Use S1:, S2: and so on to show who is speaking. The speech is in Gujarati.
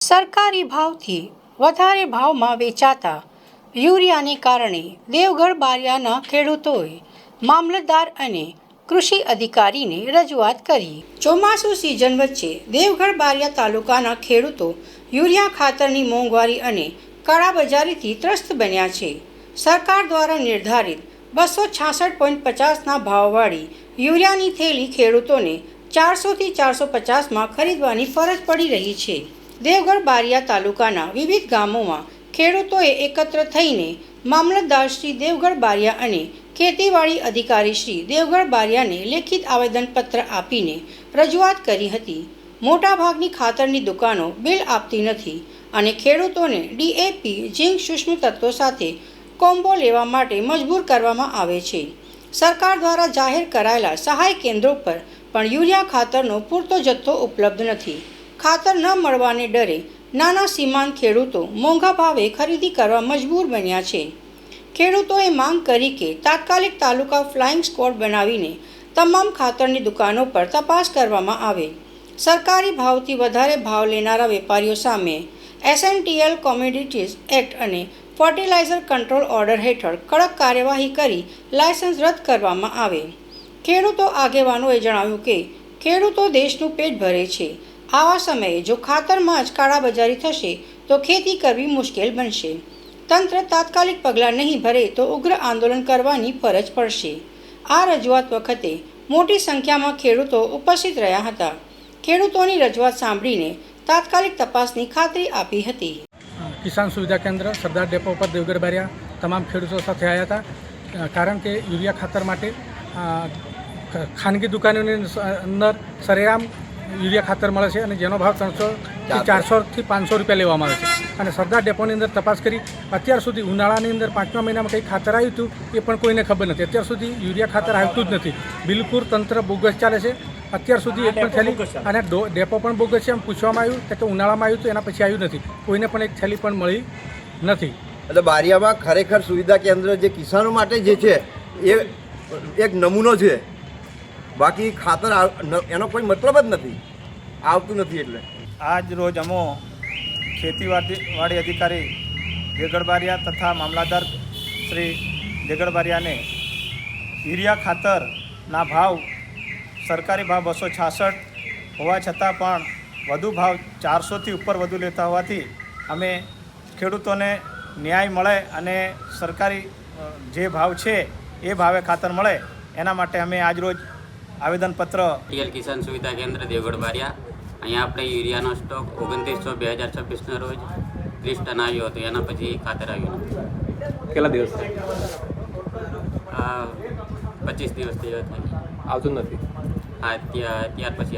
S1: સરકારી ભાવથી વધારે ભાવમાં વેચાતા યુરિયાને કારણે દેવગઢ બારિયાના ખેડૂતોએ મામલતદાર અને કૃષિ અધિકારીને રજૂઆત કરી. ચોમાસુ સિઝન વચ્ચે દેવગઢ બારિયા તાલુકાના ખેડૂતો યુરિયા ખાતરની મોંઘવારી અને કાળાબજારીથી ત્રસ્ત બન્યા છે. સરકાર દ્વારા નિર્ધારિત 266.50ના ભાવવાળી યુરિયાની થેલી ખેડૂતોને 400થી 450માં ખરીદવાની ફરજ પડી રહી છે. દેવગઢ બારિયા તાલુકાના વિવિધ ગામોમાં ખેડૂતોએ એકત્ર થઈને મામલતદાર શ્રી દેવગઢ બારિયા અને ખેતીવાડી અધિકારી શ્રી દેવગઢ બારિયાને લેખિત આવેદનપત્ર આપીને રજૂઆત કરી હતી. મોટાભાગની ખાતરની દુકાનો બિલ આપતી નથી અને ખેડૂતોને ડીએપી, ઝીંક, સૂક્ષ્મ તત્વો સાથે કોમ્બો લેવા માટે મજબૂર કરવામાં આવે છે. સરકાર દ્વારા જાહેર કરાયેલા સહાય કેન્દ્રો પર પણ યુરિયા ખાતરનો પૂરતો જથ્થો ઉપલબ્ધ નથી. ખાતર ન મળવાને ડરે નાના સીમાંત ખેડૂતો મોંઘા ભાવે ખરીદી કરવા મજબૂર બન્યા છે. ખેડૂતોએ માંગ કરી કે તાત્કાલિક તાલુકા ફ્લાઇંગ સ્ક્વોડ બનાવીને તમામ ખાતરની દુકાનો પર તપાસ કરવામાં આવે. સરકારી ભાવથી વધારે ભાવ લેનારા વેપારીઓ સામે એસએનટીએલ કોમોડિટીઝ એક્ટ અને ફર્ટિલાઇઝર કંટ્રોલ ઓર્ડર હેઠળ કડક કાર્યવાહી કરી લાયસન્સ રદ કરવામાં આવે. ખેડૂતો આગેવાનોએ જણાવ્યું કે ખેડૂતો દેશનું પેટ ભરે છે. આવા સમયે જો ખાતરમાં જ કાળાબજારી થશે તો ખેતી કરવી મુશ્કેલ બનશે. તંત્ર તાત્કાલિક પગલાં નહીં ભરે તો ઉગ્ર આંદોલન કરવાની ફરજ પડશે. આ રજૂઆત વખતે મોટી સંખ્યામાં ખેડૂતો ઉપસ્થિત રહ્યા હતા. ખેડૂતોની રજૂઆત સાંભળીને તાત્કાલિક તપાસની ખાતરી આપી હતી.
S2: કિસાન સુવિધા કેન્દ્ર સરદાર ડેપો પર દેવગઢ બારિયા તમામ ખેડૂતો સાથે આવ્યા હતા. કારણ કે યુરિયા ખાતર માટે ખાનગી દુકાનોની અંદર સરેઆમ યુરિયા ખાતર મળે છે અને જેનો ભાવ 300થી 400થી 500 રૂપિયા લેવામાં આવે છે. અને સરદાર ડેપોની અંદર તપાસ કરી અત્યાર સુધી ઉનાળાની અંદર 5મા મહિનામાં કંઈ ખાતર આવ્યું હતું એ પણ કોઈને ખબર નથી. અત્યાર સુધી યુરિયા ખાતર આવતું જ નથી. બિલકુલ તંત્ર બોગસ ચાલે છે. અત્યાર સુધી એક પણ થેલી અને ડેપો પણ બોગસ છે. એમ પૂછવામાં આવ્યું કે ઉનાળામાં આવ્યું હતું, એના પછી આવ્યું નથી. કોઈને પણ એક થેલી પણ મળી નથી.
S3: એટલે બારિયામાં ખરેખર સુવિધા કેન્દ્ર જે કિસાનો માટે જે છે એ એક નમૂનો છે. બાકી ખાતર એનો કોઈ મતલબ જ નથી, આવતું નથી. એટલે
S4: આજ રોજ અમો ખેતીવાડી અધિકારી દેવગઢ બારિયા તથા મામલતદાર શ્રી દેવગઢ બારિયાને યુરિયા ખાતરના ભાવ સરકારી ભાવ 266 હોવા છતાં પણ વધુ ભાવ 400થી ઉપર વધુ લેતા હોવાથી અમે ખેડૂતોને ન્યાય મળે અને સરકારી જે ભાવ છે એ ભાવે ખાતર મળે એના માટે અમે આજરોજ આવેદનપત્ર
S5: કિસાન સુવિધા કેન્દ્ર દેવગઢ બારિયા, અહીંયા આપણે યુરિયાનો સ્ટોક 29/6/2026ના રોજ 30 ટન આવ્યો હતો. એના પછી ખાતર આવ્યું નથી.
S6: કેટલા દિવસ
S5: 25 દિવસ થયા થાય
S6: આવતું નથી?
S5: હા, ત્યાર પછી આવ્યું.